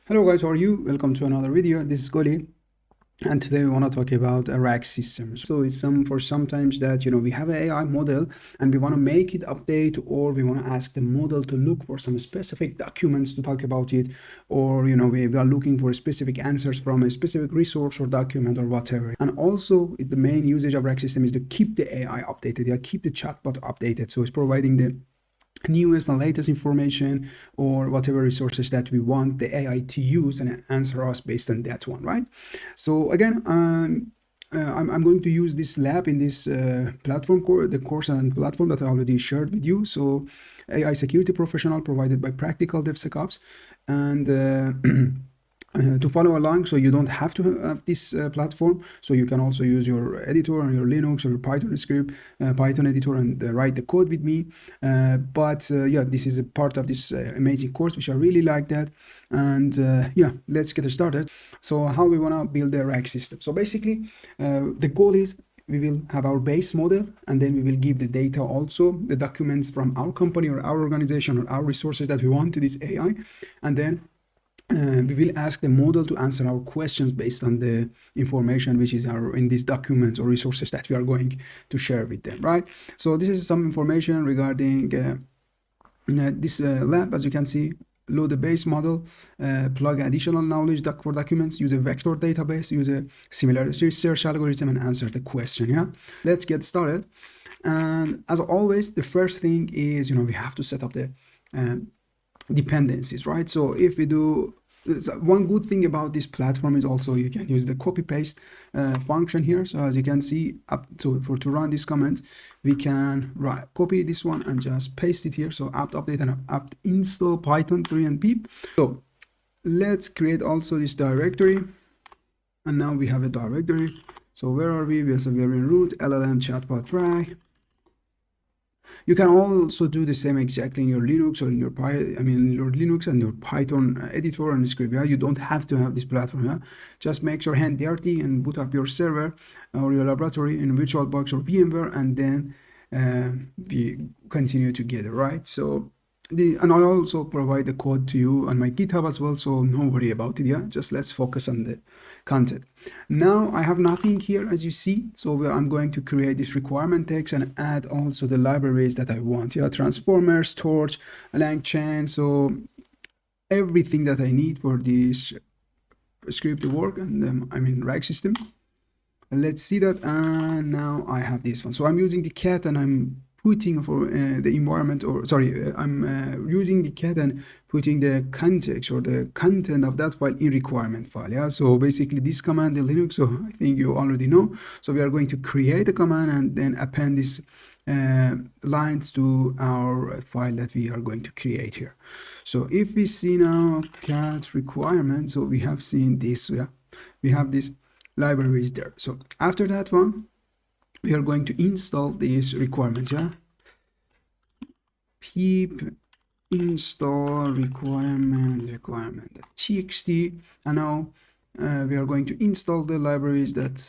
Hello guys, how are you? Welcome to another video. This is Goli, and today we want to talk about a RAG system. So it's sometimes that we have an AI model and we want to make it update, or we want to ask the model to look for some specific documents to talk about it, or we are looking for specific answers from a specific resource or document or whatever. And also the main usage of RAG system is to keep the AI updated, keep the chatbot updated. So it's providing the newest and latest information or whatever resources that we want the AI to use and answer us based on that one, right? So again, I'm going to use this lab in this platform, the course and platform that I already shared with you. So AI security professional provided by Practical DevSecOps, and to follow along, so you don't have to have this platform, so you can also use your editor on your Linux or your Python script, Python editor, and write the code with me. But yeah, this is a part of this amazing course, which I really like that. And yeah, let's get started. So how we want to build the RAG system. So basically, the goal is we will have our base model, and then we will give the data, also the documents from our company or our organization or our resources that we want to this AI, and then we will ask the model to answer our questions based on the information which is in these documents or resources that we are going to share with them, right? So this is some information regarding this lab. As you can see, load the base model, plug additional knowledge for documents, use a vector database, use a similarity search algorithm, and answer the question. Yeah, let's get started. And as always, the first thing is we have to set up the dependencies, right? So if we do, one good thing about this platform is also you can use the copy paste function here. So as you can see, to run this command, we can copy this one and just paste it here. So apt update and apt install python 3 and pip. So let's create also this directory, and now we have a directory. So where are we? So we are in root llm chatbot RAG. You can also do the same exactly in your Linux or in your your Linux and your Python editor and script. Yeah, you don't have to have this platform. Yeah, just make your hand dirty and boot up your server or your laboratory in VirtualBox or VMware, and then we continue together, right? So and I also provide the code to you on my GitHub as well, so no worry about it. Yeah, just let's focus on the content. Now I have nothing here, as you see, so I'm going to create this requirement text and add also the libraries that I want. Yeah, transformers, torch, langchain, so everything that I need for this script to work, and RAG system. Let's see that. And now I have this one, so I'm using the cat, and I'm putting for the environment, or sorry, I'm using the cat and putting the context or the content of that file in requirement file. Yeah, so basically this command in Linux, so I think you already know. So we are going to create a command and then append this lines to our file that we are going to create here. So if we see now cat requirement, so we have seen this. Yeah, we have this libraries there. So after that one, we are going to install these requirements. Yeah, pip install requirement txt, and now we are going to install the libraries that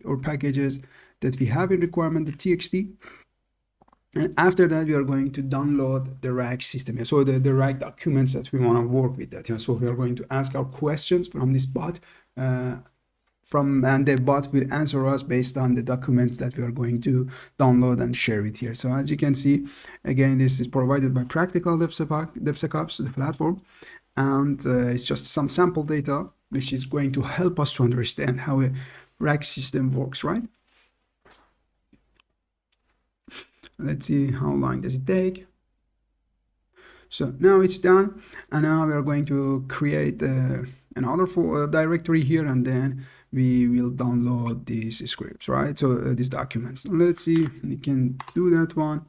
or packages that we have in requirement.txt. And after that, we are going to download the RAG system. So the RAG documents that we want to work with that. So we are going to ask our questions from this bot, and the bot will answer us based on the documents that we are going to download and share it here. So as you can see, again, this is provided by Practical DevSecOps, the platform, and it's just some sample data which is going to help us to understand how a RAG system works, right? Let's see how long does it take. So now it's done, and now we are going to create another directory here, and then we will download these scripts, right? So these documents. Let's see, we can do that one.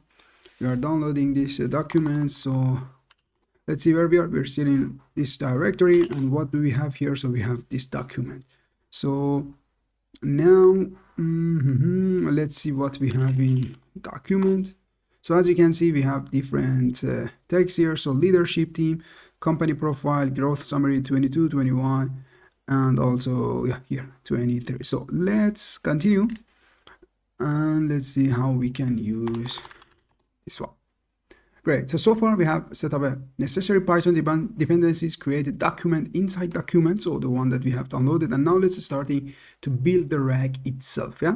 We are downloading these documents. So let's see where we are. We're sitting in this directory, and what do we have here? So we have this document. So now let's see what we have in document. So as you can see, we have different text here. So leadership team, company profile, growth summary 22, 21, and also here 23. So let's continue, and let's see how we can use this one. Great. So far we have set up a necessary Python dependencies, created document inside document, so the one that we have downloaded, and now let's starting to build the RAG itself. Yeah.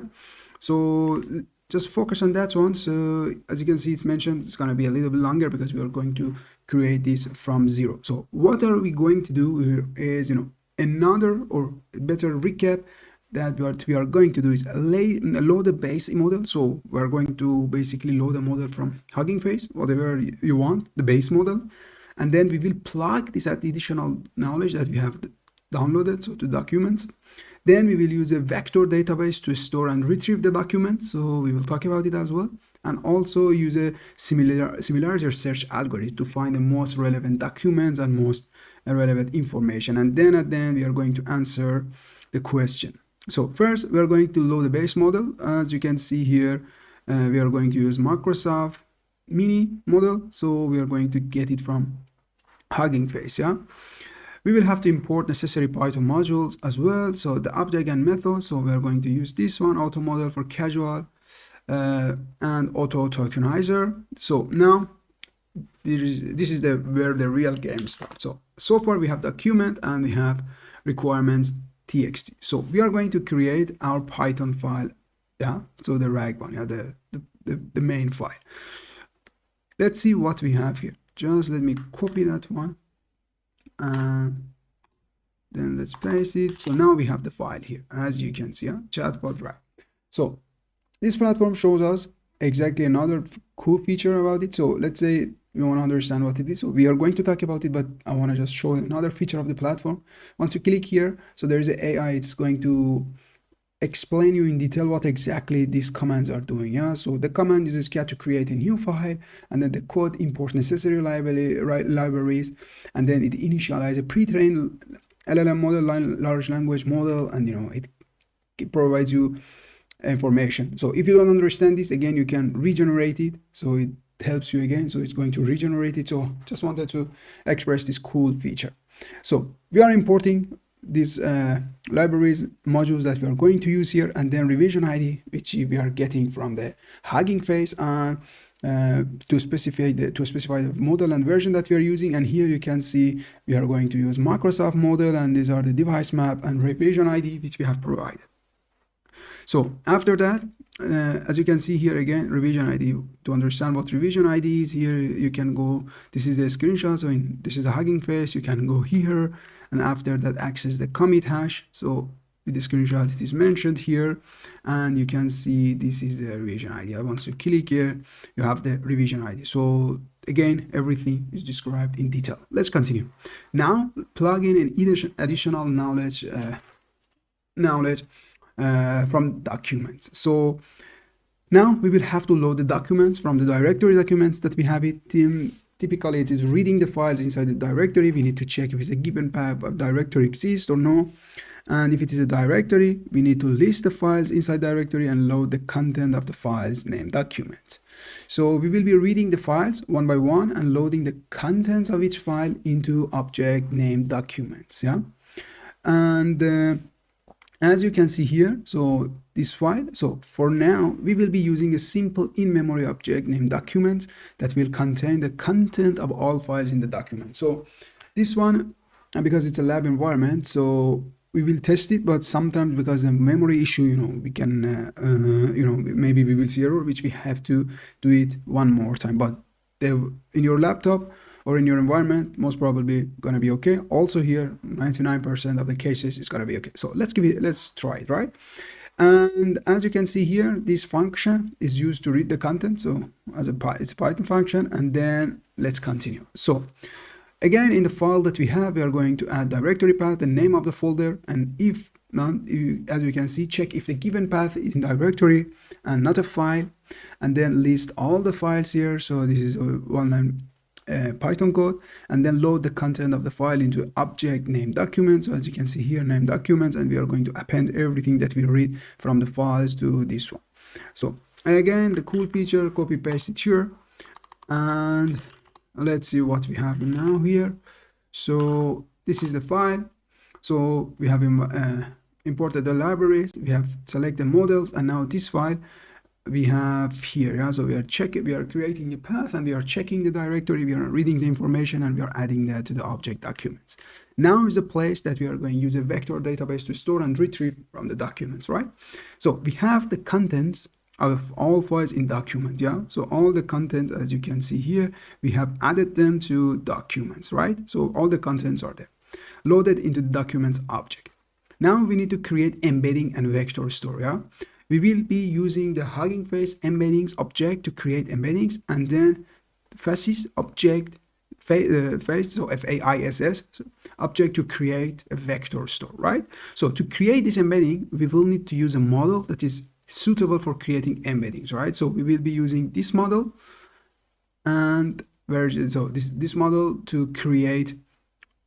So just focus on that one. So as you can see, it's mentioned it's going to be a little bit longer because we are going to create this from zero. So what are we going to do here is, another or better recap that what we are going to do is load the base model. So we're going to basically load a model from Hugging Face, whatever you want, the base model. And then we will plug this additional knowledge that we have downloaded, so to documents. Then we will use a vector database to store and retrieve the documents. So we will talk about it as well. And also use a similarity search algorithm to find the most relevant documents and most relevant information. And then at the end, we are going to answer the question. So first, we are going to load the base model. As you can see here, we are going to use Microsoft Mini model. So we are going to get it from Hugging Face. Yeah. We will have to import necessary Python modules as well. So the object and method. So we are going to use this one, auto model for casual, and auto tokenizer. So now this is where the real game starts. So far we have document and we have requirements txt. So we are going to create our Python file. Yeah. So the RAG one, yeah, the main file. Let's see what we have here. Just let me copy that one. And then let's paste it. So now we have the file here, as you can see, chatbot RAG. So this platform shows us exactly another cool feature about it. So let's say we want to understand what it is. So we are going to talk about it, but I want to just show another feature of the platform. Once you click here, so there is an AI. It's going to explain you in detail what exactly these commands are doing. Yeah. So the command uses cat to create a new file, and then the code imports necessary libraries, and then it initializes a pre-trained LLM model, large language model, and it provides you information. So if you don't understand this, again, you can regenerate it. So it helps you again. So it's going to regenerate it. So just wanted to express this cool feature. So we are importing these libraries, modules that we are going to use here, and then revision ID, which we are getting from the Hugging Face, and to specify the model and version that we are using. And here you can see we are going to use Microsoft model, and these are the device map and revision ID which we have provided. So after that, as you can see here again, revision ID. To understand what revision ID is, here you can go, this is the screenshot. So this is a Hugging Face. You can go here, and after that access the commit hash. So with the screenshot, it is mentioned here, and you can see this is the revision ID. Once you click here, you have the revision ID. So again, everything is described in detail. Let's continue. Now plug in an additional knowledge from documents. So now we will have to load the documents from the directory documents that we have it. Typically it is reading the files inside the directory. We need to check if it's a given path of directory exists or no. And if it is a directory, we need to list the files inside directory and load the content of the files named documents. So we will be reading the files one by one and loading the contents of each file into object named documents. Yeah. And as you can see here, so this file, so for now, we will be using a simple in-memory object named documents that will contain the content of all files in the document. So this one, because it's a lab environment, so we will test it, but sometimes because of memory issue, we can, maybe we will see error, which we have to do it one more time. But in your laptop or in your environment, most probably gonna be okay. Also here, 99% of the cases is gonna be okay. So let's try it, right? And as you can see here, this function is used to read the content. So it's a Python function, and then let's continue. So again, in the file that we have, we are going to add directory path, the name of the folder, and if none, as you can see, check if the given path is in directory and not a file, and then list all the files here. So this is one line Python code, and then load the content of the file into object named documents. So as you can see here, named documents, and we are going to append everything that we read from the files to this one. So again, the cool feature, copy paste it here, and let's see what we have now here. So this is the file. So we have imported the libraries, we have selected models, and now this file, we have here, yeah, so we are creating a path and we are checking the directory, we are reading the information and we are adding that to the object documents. Now is a place that we are going to use a vector database to store and retrieve from the documents, right? So we have the contents of all files in document, yeah, so all the contents, as you can see here, we have added them to documents, right? So all the contents are there loaded into the documents object. Now we need to create embedding and vector store, yeah. We will be using the Hugging Face embeddings object to create embeddings, and then faces object face, so FAISS object to create a vector store, right? So to create this embedding, we will need to use a model that is suitable for creating embeddings, right? So we will be using this model and version, so this model to create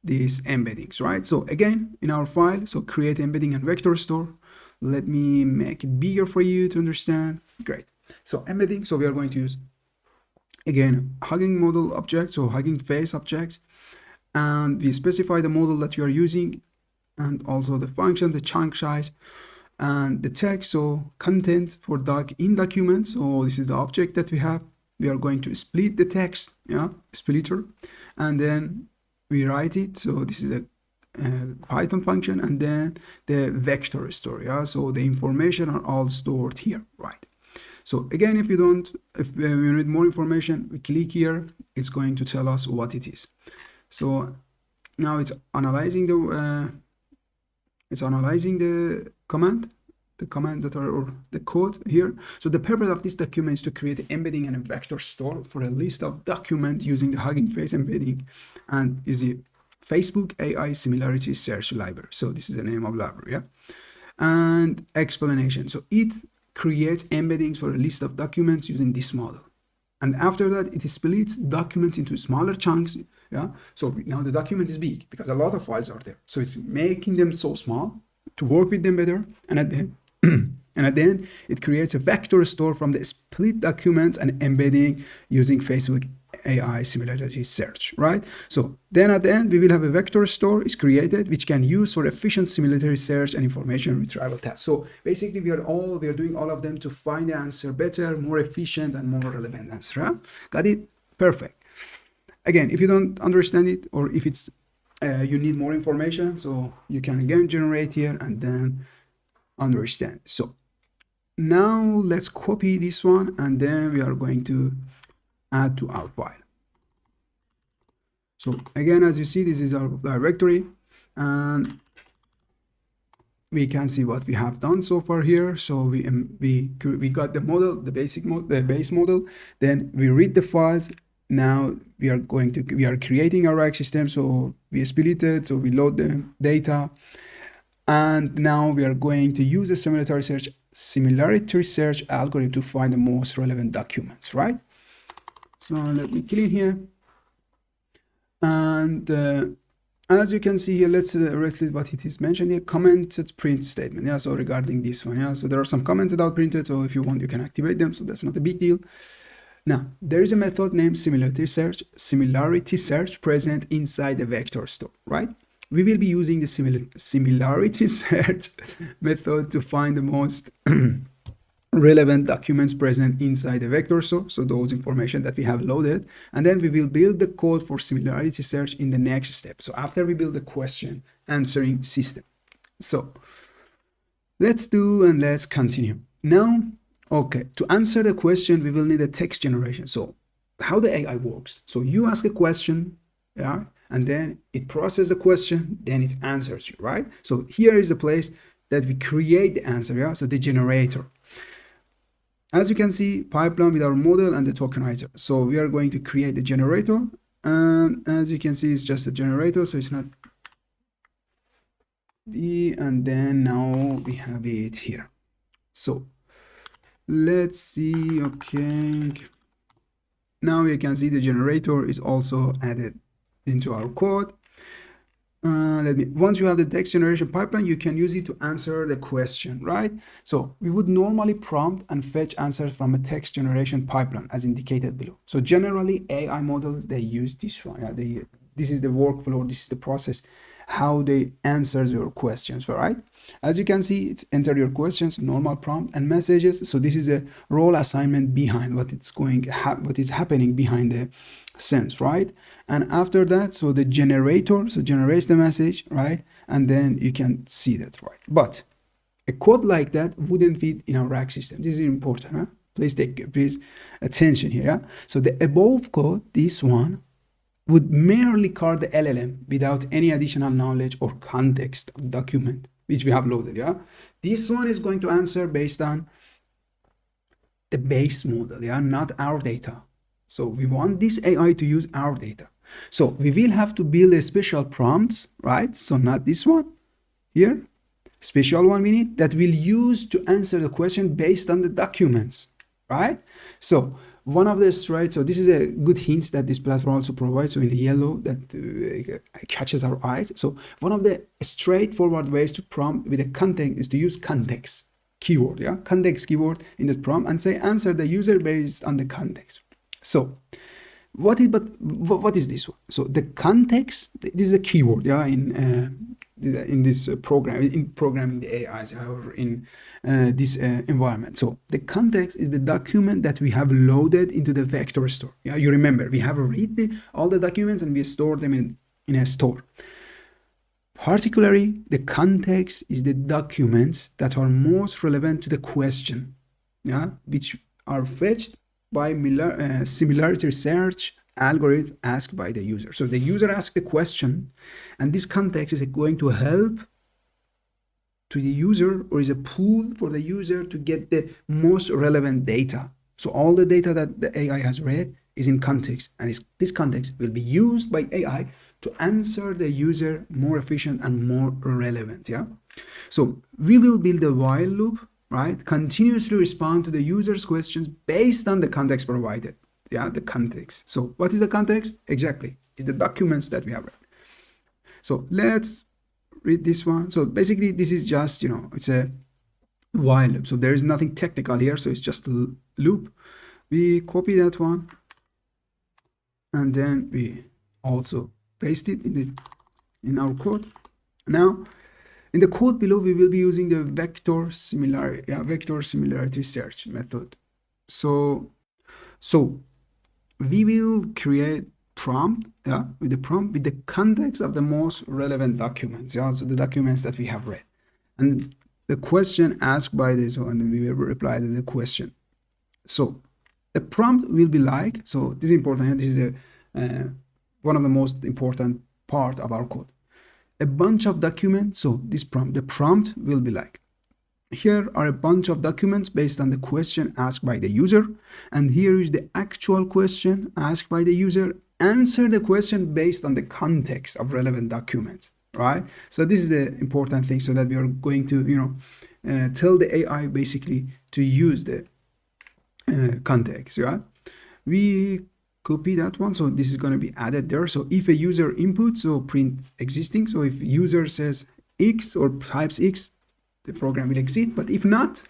these embeddings, right? So again, in our file, so create embedding and vector store. Let me make it bigger for you to understand. Great. So embedding, so we are going to use again Hugging model object, so Hugging Face object, and we specify the model that you are using and also the function, the chunk size, and the text, so content for in documents. So this is the object that we have. We are going to split the text, yeah, splitter, and then we write it. So this is a Python function, and then the vector store, yeah, so the information are all stored here, right? So again, if you need more information, we click here, it's going to tell us what it is. So now it's analyzing the commands that are, or the code here. So the purpose of this document is to create an embedding and a vector store for a list of documents using the Hugging Face embedding and using Facebook AI Similarity Search Library. So this is the name of library, yeah. And explanation. So it creates embeddings for a list of documents using this model. And after that, it splits documents into smaller chunks, yeah. So now the document is big because a lot of files are there. So it's making them so small to work with them better. And at the end, it creates a vector store from the split documents and embedding using Facebook AI Similarity Search, right? So then at the end, we will have a vector store is created, which can use for efficient similarity search and information retrieval tasks. So basically, we are doing all of them to find the answer better, more efficient, and more relevant answer. Huh? Got it? Perfect. Again, if you don't understand it, or if it's you need more information, so you can again generate here and then understand. So now let's copy this one, and then we are going to add to our file. So again, as you see, this is our directory, and we can see what we have done so far here. So we got the model, the basic model, the base model. Then we read the files. Now we are creating our RAG system. So we split it. So we load the data, and now we are going to use a similarity search algorithm to find the most relevant documents, right? So let me clean here, and as you can see here, let's read what it is mentioned here, commented print statement. Yeah, so regarding this one, yeah, so there are some comments that printed, so if you want, you can activate them, so that's not a big deal. Now, there is a method named similarity search present inside the vector store, right? We will be using the similarity search method to find the most relevant documents present inside the vector store, so those information that we have loaded, and then we will build the code for similarity search in the next step. So after we build the question answering system. So let's continue. Now, okay, to answer the question, we will need a text generation. So how the AI works. So you ask a question, yeah, and then it processes the question, then it answers you, right? So here is the place that we create the answer, yeah, so the generator. As you can see, pipeline with our model and the tokenizer. So we are going to create the generator, and as you can see, it's just a generator, so it's not and then now we have it here. So let's see. Okay, now you can see the generator is also added into our code. Once you have the text generation pipeline, you can use it to answer the question, right? So we would normally prompt and fetch answers from a text generation pipeline as indicated below. So generally AI models, they use this one. Yeah, this is the workflow, this is the process how they answer your questions, all right? As you can see, it's enter your questions, normal prompt and messages. So this is a role assignment behind what what is happening behind the scenes, right? And after that, so the generator so generates the message, right? And then you can see that, right? But a code like that wouldn't fit in our RAG system. This is important, huh? Please attention here. Yeah? So the above code, this one, would merely call the LLM without any additional knowledge or context of document which we have loaded. Yeah, this one is going to answer based on the base model, yeah, not our data. So we want this AI to use our data. So we will have to build a special prompt, right? So not this one here, special one we need that we'll use to answer the question based on the documents, right? So one of the straight, so this is a good hint that this platform also provides. So in the yellow that catches our eyes. So one of the straightforward ways to prompt with a context is to use context keyword, yeah, context keyword in the prompt and say answer the user based on the context. So what is this one? So the context, this is a keyword, yeah, in this program, in programming the AIs or in this environment. So the context is the document that we have loaded into the vector store. Yeah, you remember we have read all the documents and we store them in a store. Particularly, the context is the documents that are most relevant to the question, yeah, which are fetched by similarity search algorithm asked by the user. So the user asks the question, and this context is going to help to the user, or is a pool for the user to get the most relevant data. So all the data that the AI has read is in context, and this context will be used by AI to answer the user more efficient and more relevant. Yeah. So we will build a while loop, right? Continuously respond to the user's questions based on the context provided. Yeah, the context. So what is the context? Exactly, it's the documents that we have read. So let's read this one. So basically this is just, it's a while loop. So there is nothing technical here. So it's just a loop. We copy that one and then we also paste it in our code. Now in the code below, we will be using the vector similarity search method. So we will create prompt, with the context of the most relevant documents, so the documents that we have read, and the question asked by this, and then we will reply to the question. So the prompt will be like, so this is important. This is one of the most important part of our code. A bunch of documents. So the prompt will be like, here are a bunch of documents based on the question asked by the user, and here is the actual question asked by the user. Answer the question based on the context of relevant documents, right? So this is the important thing, so that we are going to tell the AI basically to use the context, right? We copy that one, so this is going to be added there. So if a user input, so print existing. So if user says X or types X, the program will exit. But if not,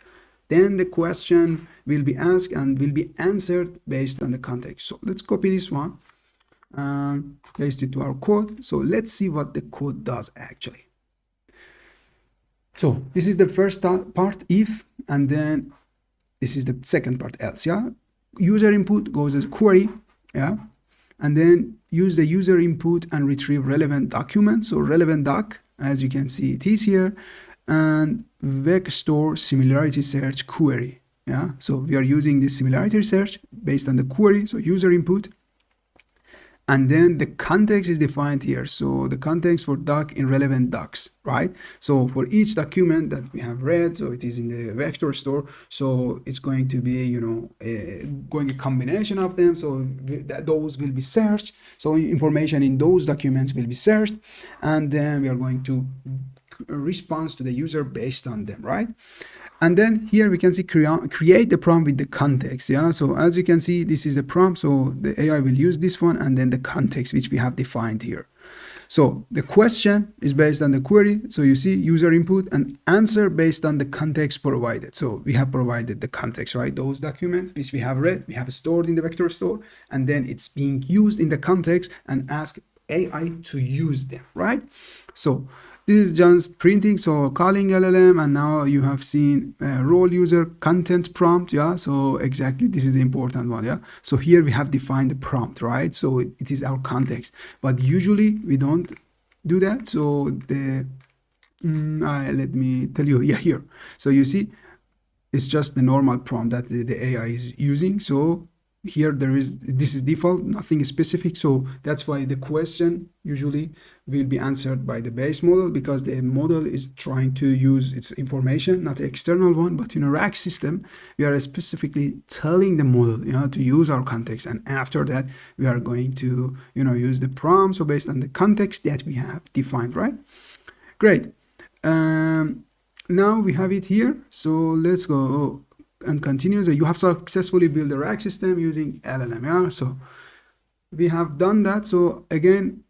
then the question will be asked and will be answered based on the context. So let's copy this one and paste it to our code. So let's see what the code does actually. So this is the first part, if, and then this is the second part, else. Yeah, user input goes as a query. Yeah, and then use the user input and retrieve relevant documents. So relevant doc, as you can see, it is here, and vector similarity search query. Yeah, so we are using this similarity search based on the query. So user input, and then the context is defined here. So the context for doc in relevant docs, right? So for each document that we have read, so it is in the vector store. So it's going to be, a combination of them. So those will be searched. So information in those documents will be searched, and then we are going to respond to the user based on them, right? And then here we can see create the prompt with the context. Yeah, so as you can see, this is the prompt. So the AI will use this one, and then the context which we have defined here. So the question is based on the query. So you see user input and answer based on the context provided. So we have provided the context, right? Those documents which we have read, we have stored in the vector store, and then it's being used in the context and ask AI to use them, right? So this is just printing, so calling LLM, and now you have seen role user content prompt. Yeah, so exactly, this is the important one. Yeah, so here we have defined the prompt, right? So it is our context, but usually we don't do that. So the let me tell you, yeah, here. So you see, it's just the normal prompt that the AI is using. So here this is default, nothing specific. So that's why the question usually will be answered by the base model, because the model is trying to use its information, not the external one. But in a RAG system, we are specifically telling the model, to use our context, and after that we are going to, use the prompt. So based on the context that we have defined, right? Great. Now we have it here. So let's go and continue. So you have successfully built a RAG system using LLM. Yeah, so we have done that. So again,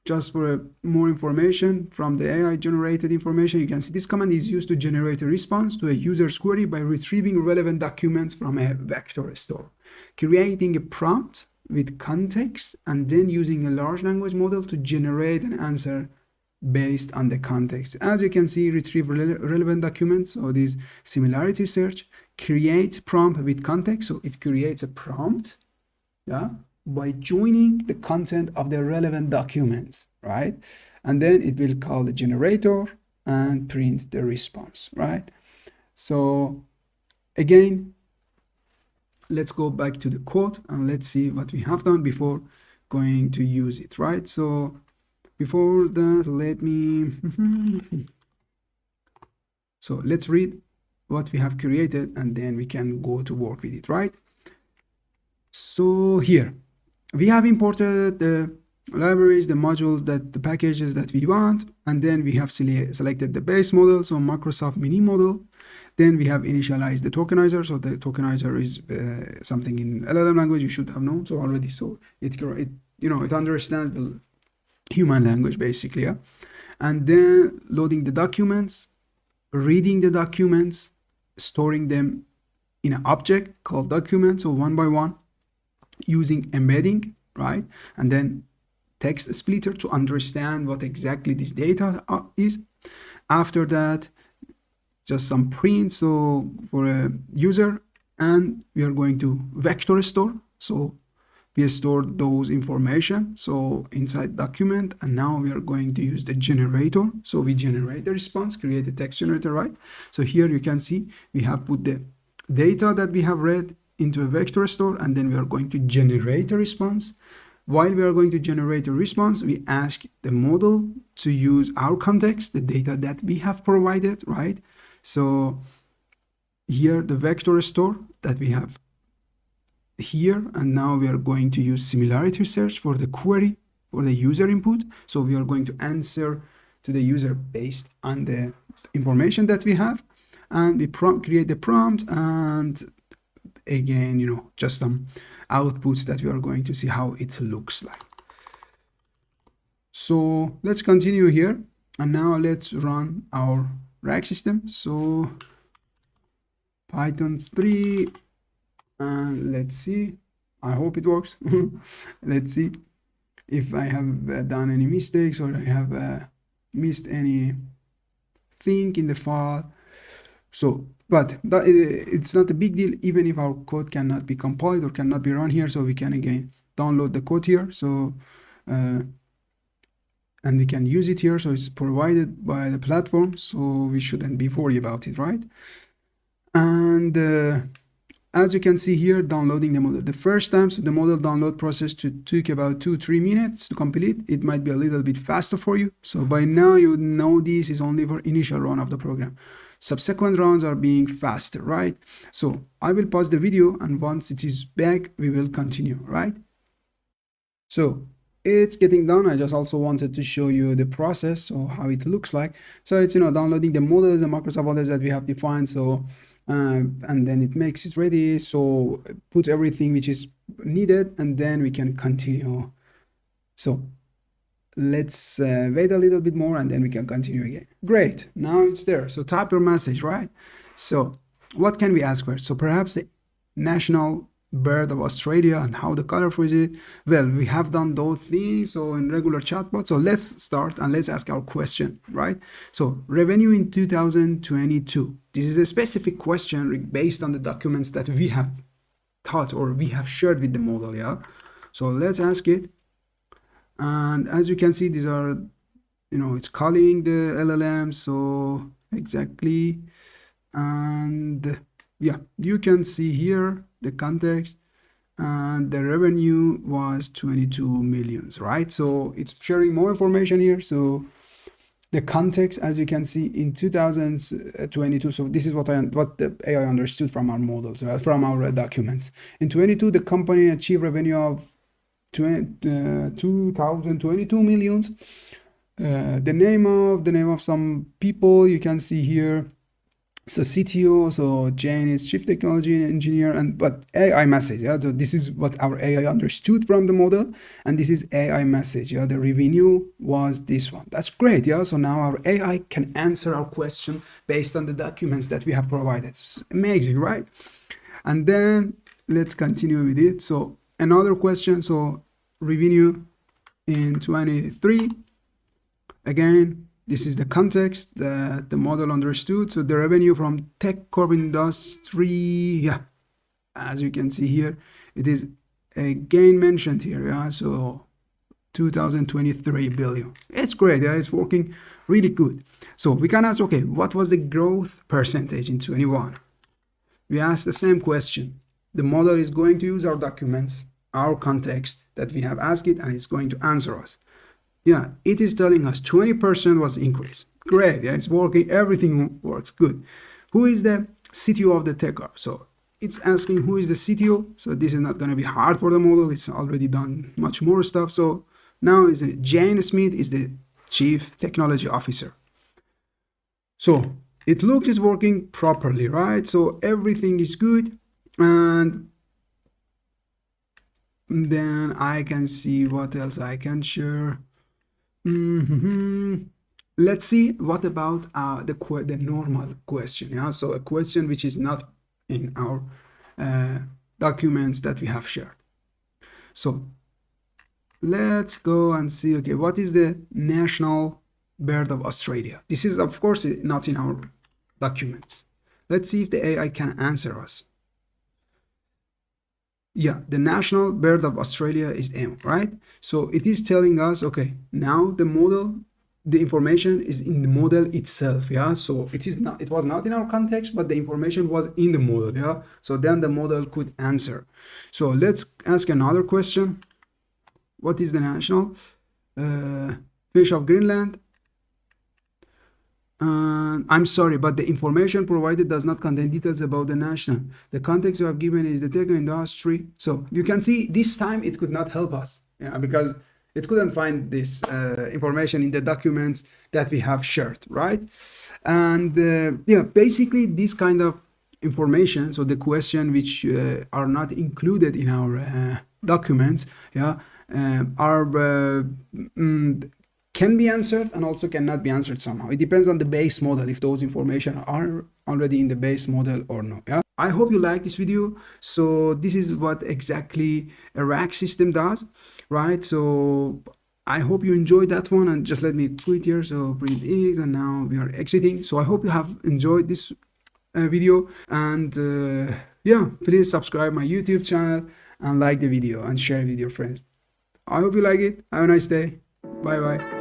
just for more information from the AI generated information, you can see this command is used to generate a response to a user's query by retrieving relevant documents from a vector store, creating a prompt with context, and then using a large language model to generate an answer based on the context. As you can see, retrieve relevant documents, so this similarity search, create prompt with context, so it creates a prompt, yeah, by joining the content of the relevant documents, right? And then it will call the generator and print the response, right? So again, let's go back to the code and let's see what we have done before going to use it, right? So before that, let me so let's read what we have created, and then we can go to work with it, right? So here we have imported the libraries, the modules, the packages that we want, and then we have selected the base model, so Microsoft Mini model. Then we have initialized the tokenizer. So the tokenizer is something in LLM language you should have known so already. So it understands the human language basically, yeah. And then loading the documents, reading the documents, storing them in an object called document, so one by one, using embedding, right? And then text splitter to understand what exactly this data is. After that, just some print, so for a user, and we are going to vector store. So we stored those information, so inside document, and now we are going to use the generator. So we generate the response, create a text generator, right? So here you can see we have put the data that we have read into a vector store, and then we are going to generate a response. While we are going to generate a response, we ask the model to use our context, the data that we have provided, right? So here the vector store that we have here, and now we are going to use similarity search for the query for the user input. So we are going to answer to the user based on the information that we have, and we create the prompt, and again, just some outputs that we are going to see how it looks like. So let's continue here, and now let's run our RAG system. So Python 3, and let's see, I hope it works. Let's see if I have done any mistakes, or I have missed anything in the file. So but it's not a big deal, even if our code cannot be compiled or cannot be run here. So we can again download the code here, so and we can use it here. So it's provided by the platform, so we shouldn't be worried about it, right? And as you can see here, downloading the model the first time, so the model download process took about 2-3 minutes to complete. It might be a little bit faster for you. So by now you know this is only for initial run of the program. Subsequent runs are being faster, right? So I will pause the video, and once it is back, we will continue, right? So it's getting done. I just also wanted to show you the process, or how it looks like. So it's downloading the models, the Microsoft models that we have defined. So and then it makes it ready, so put everything which is needed, and then we can continue. So let's wait a little bit more, and then we can continue again. Great, now it's there. So type your message, right? So what can we ask for? So perhaps the national bird of Australia and how the color for it. Well, we have done those things so in regular chatbot. So let's start and let's ask our question, right? So revenue in 2022. This is a specific question based on the documents that we have taught or we have shared with the model. Yeah. So let's ask it. And as you can see, these are, it's calling the LLM. So exactly. And yeah, you can see here the context and the revenue was 22 millions, right? So it's sharing more information here. So the context, as you can see, in 2022, so this is what the AI understood from our models, from our documents. In 22, the company achieved revenue of 2022 millions. The name of some people you can see here. So CTO, so Jane is Chief Technology Engineer, but AI message. Yeah, so this is what our AI understood from the model, and this is AI message. Yeah, the revenue was this one. That's great. Yeah, so now our AI can answer our question based on the documents that we have provided. It's amazing, right? And then let's continue with it. So another question. So revenue in 23. Again, this is the context that the model understood. So the revenue from tech corp industry, yeah, as you can see here, it is again mentioned here. Yeah, so 2023 billion. It's great. Yeah, it's working really good. So we can ask, okay, what was the growth percentage in 21? We ask the same question. The model is going to use our documents, our context that we have asked it, and it's going to answer us. Yeah, it is telling us 20% was increase. Great, yeah, it's working. Everything works good. Who is the CTO of the tech hub? So it's asking who is the CTO. So this is not going to be hard for the model. It's already done much more stuff. So now is Jane Smith is the Chief Technology Officer. So it looks it's working properly, right? So everything is good. And then I can see what else I can share. Let's see what about the normal question. Yeah, so a question which is not in our documents that we have shared. So let's go and see. Okay, what is the national bird of Australia? This is of course not in our documents. Let's see if the AI can answer us. Yeah, the national bird of Australia is emu, right? So it is telling us, okay, now the model, the information is in the model itself. Yeah, so it was not in our context, but the information was in the model. Yeah, so then the model could answer. So let's ask another question. What is the national fish of Greenland? I'm sorry, but the information provided does not contain details about the national. The context you have given is the tech industry. So you can see this time it could not help us, yeah, because it couldn't find this information in the documents that we have shared, right? And yeah, basically this kind of information, so the question which are not included in our documents, yeah, can be answered and also cannot be answered somehow. It depends on the base model, if those information are already in the base model or not. Yeah, I hope you like this video. So this is what exactly a RAG system does, right? So I hope you enjoyed that one, and just let me quit here. So breathe in, and now we are exiting. So I hope you have enjoyed this video, and yeah, please subscribe my YouTube channel and like the video and share it with your friends. I hope you like it. Have a nice day. Bye bye.